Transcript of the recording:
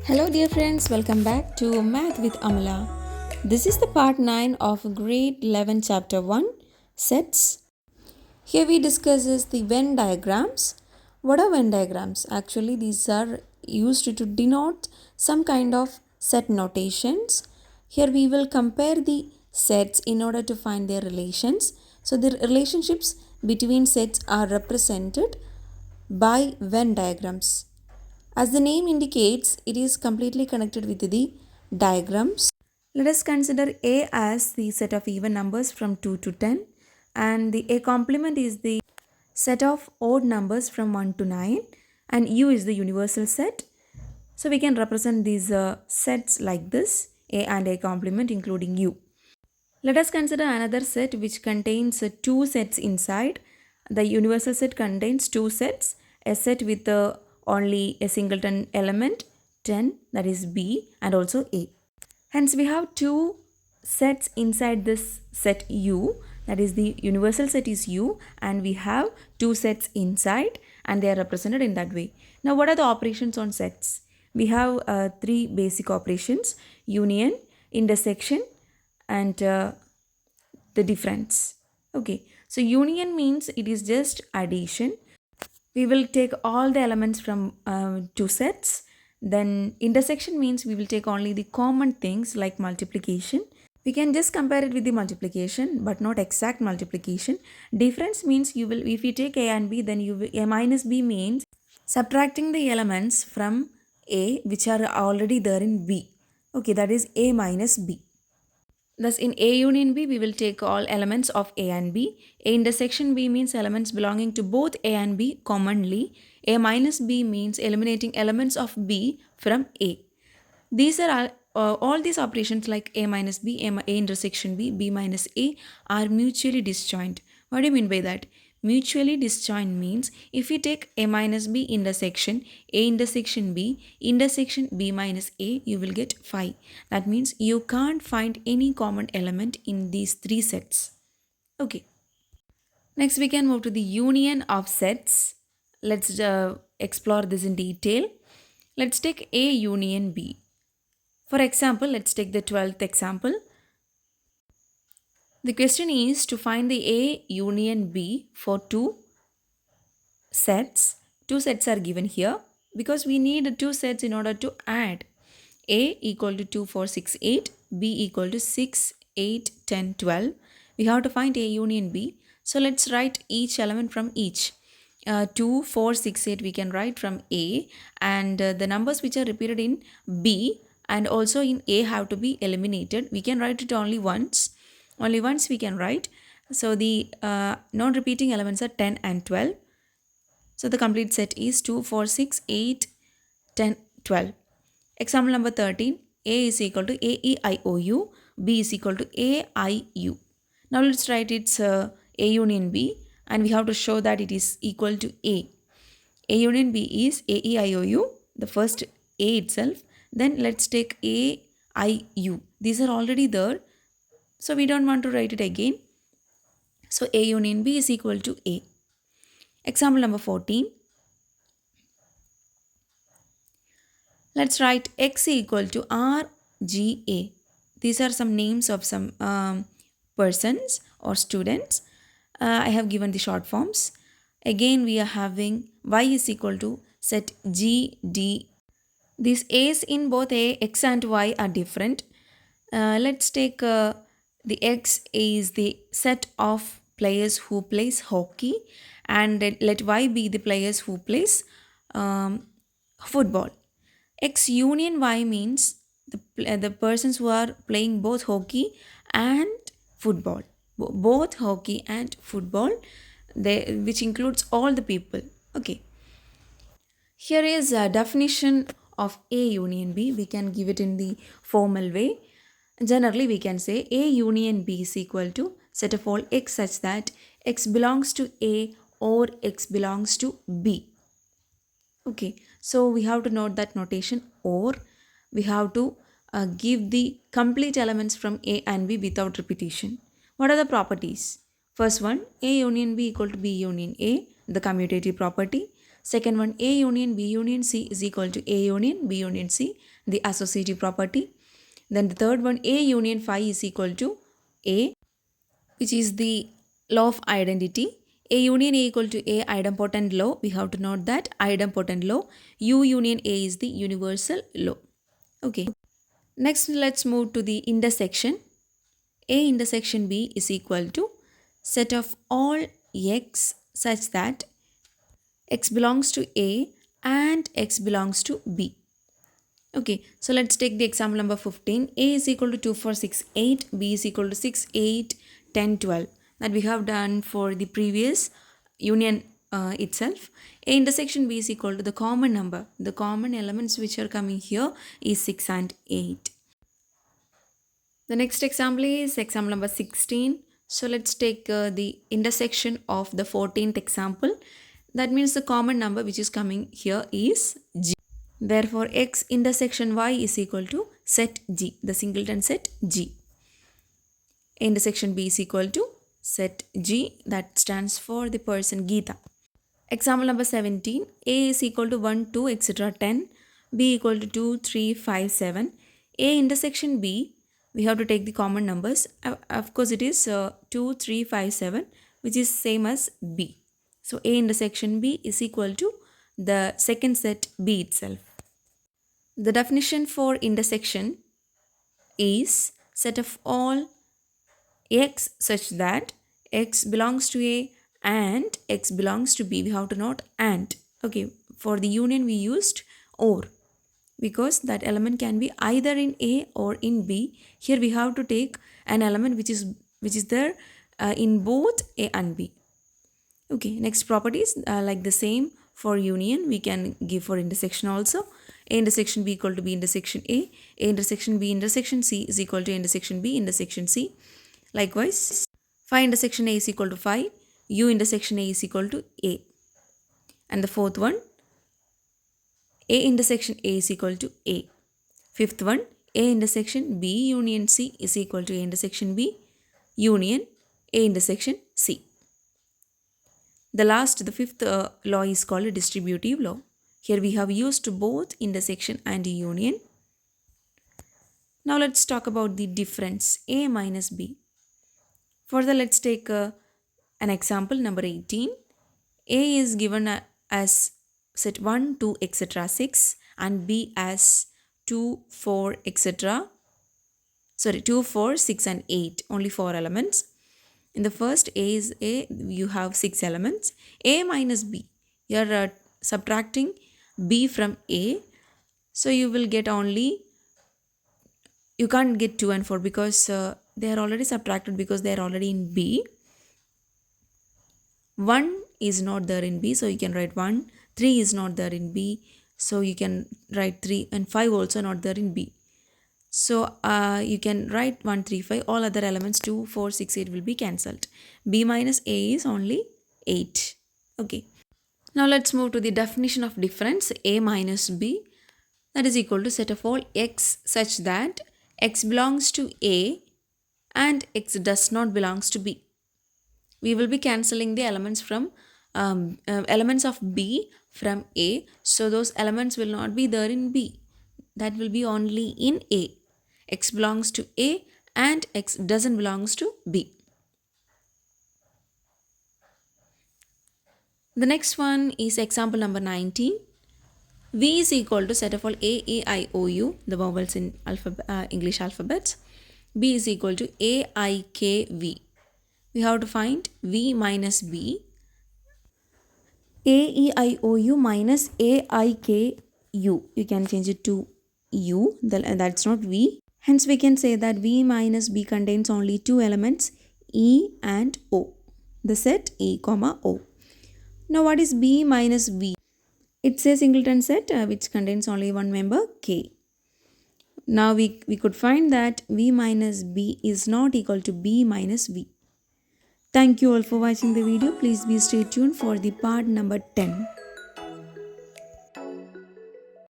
Hello, dear friends, welcome back to Math with Amala. This is the part 9 of grade 11, chapter 1 sets. Here we discuss is the Venn diagrams. What are Venn diagrams? Actually, these are used to denote some kind of set notations. Here we will compare the sets in order to find their relations. So, the relationships between sets are represented by Venn diagrams. As the name indicates, it is completely connected with the diagrams. Let us consider A as the set of even numbers from 2 to 10, and the A complement is the set of odd numbers from 1 to 9, and U is the universal set. So we can represent these sets like this, A and A complement including U. Let us consider another set which contains two sets inside. The universal set contains two sets, a set with only a singleton element 10, that is B, and also A. Hence we have two sets inside this set U, that is the universal set is U, and we have two sets inside and they are represented in that way. Now what are the operations on sets? We have three basic operations: union, intersection, and the difference. Okay, so union means it is just addition. We will take all the elements from two sets. Then intersection means we will take only the common things like multiplication. We can just compare it with the multiplication but not exact multiplication. Difference means you will, if you take a and b, then you will, a minus b means subtracting the elements from a which are already there in b. Okay, that is a minus b. Thus, in A union B, we will take all elements of A and B. A intersection B means elements belonging to both A and B commonly. A minus B means eliminating elements of B from A. These are all these operations like A minus B, A intersection B, B minus A are mutually disjoint. What do you mean by that? Mutually disjoint means if you take A minus B intersection B minus A, you will get 5. That means you can't find any common element in these three sets. Okay. Next we can move to the union of sets. Let's explore this in detail. Let's take A union B. For example, let's take the 12th example. The question is to find the A union B for two sets. Two sets are given here because we need two sets in order to add. A equal to 2, 4, 6, 8. B equal to 6, 8, 10, 12. We have to find A union B. So let's write each element from each. 2, 4, 6, 8 we can write from A, and the numbers which are repeated in B and also in A have to be eliminated. We can write it only once. Only once we can write. So the non-repeating elements are 10 and 12. So the complete set is 2, 4, 6, 8, 10, 12. Example number 13. A is equal to A, E, I, O, U. B is equal to A, I, U. Now let's write its A union B, and we have to show that it is equal to A. A union B is A, E, I, O, U, the first A itself. Then let's take A, I, U. These are already there, so we don't want to write it again. So A union B is equal to A. Example number 14. Let's write X equal to R, G, A. These are some names of some persons or students. I have given the short forms. Again, we are having Y is equal to set G, D. These A's in both A, X and Y are different. Let's take the X is the set of players who plays hockey, and let Y be the players who plays football. X union Y means the persons who are playing both hockey and football. Both hockey and football, which includes all the people. Okay. Here is a definition of A union B. We can give it in the formal way. Generally, we can say A union B is equal to set of all X such that X belongs to A or X belongs to B. Okay, so we have to note that notation, or we have to give the complete elements from A and B without repetition. What are the properties? First one, A union B equal to B union A, the commutative property. Second one, A union B union C is equal to A union B union C, the associative property. Then the third one, A union phi is equal to A, which is the law of identity. A union A equal to A idempotent law. We have to note that idempotent law. U union A is the universal law. Okay. Next, let's move to the intersection. A intersection B is equal to set of all x such that x belongs to A and x belongs to B. Okay, so let's take the example number 15. A is equal to 2, 4, 6, 8. B is equal to 6, 8, 10, 12. That we have done for the previous union itself. A intersection B is equal to the common number. The common elements which are coming here is 6 and 8. The next example is example number 16. So let's take the intersection of the 14th example. That means the common number which is coming here is G. Therefore, x intersection y is equal to set G, the singleton set G. A intersection B is equal to set G, that stands for the person Geeta. Example number 17. A is equal to 1, 2, etc. 10. B equal to 2, 3, 5, 7. A intersection B, we have to take the common numbers. Of course, it is 2, 3, 5, 7, which is same as B. So, A intersection B is equal to the second set B itself. The definition for intersection is set of all x such that x belongs to A and x belongs to B. We have to note and. Okay, for the union we used or, because that element can be either in A or in B. Here we have to take an element which is there in both A and B. Okay, next properties like the same for union we can give for intersection also. A intersection B equal to B intersection A. A intersection B intersection C is equal to intersection B intersection C. Likewise, phi intersection A is equal to phi. U intersection A is equal to A. And the fourth one, A intersection A is equal to A. Fifth one, A intersection B union C is equal to A intersection B union A intersection C. The last, the fifth law is called a distributive law. Here we have used both intersection and union. Now let's talk about the difference A minus B. Further, let's take an example number 18. A is given as set 1, 2, etc. 6 and B as 2, 4, etc. 2, 4, 6 and 8. Only 4 elements. In the first A is A, you have 6 elements. A minus B. You are subtracting B from A. So you will get only, you can't get 2 and 4 because they are already subtracted because they are already in B. 1 is not there in B, so you can write 1. 3 is not there in B, so you can write 3, and 5 also not there in B. So you can write 1, 3, 5. All other elements 2, 4, 6, 8 will be cancelled. B minus A is only 8. Okay. Now let's move to the definition of difference. A minus B, that is equal to set of all x such that x belongs to A and x does not belongs to B. We will be cancelling the elements from elements of B from A. So those elements will not be there in B. That will be only in A. X belongs to A and x doesn't belongs to B. The next one is example number 19. V is equal to set of all A, E, I, O, U, the vowels in English alphabets. B is equal to A, I, K, V. We have to find V minus B. A, E, I, O, U minus A, I, K, U. You can change it to U, that's not V. Hence we can say that V minus B contains only 2 elements, E and O. The set E, comma O. Now what is B minus V? It's a singleton set which contains only one member, K. Now we could find that V minus B is not equal to B minus V. Thank you all for watching the video. Please be stay tuned for the part number 10.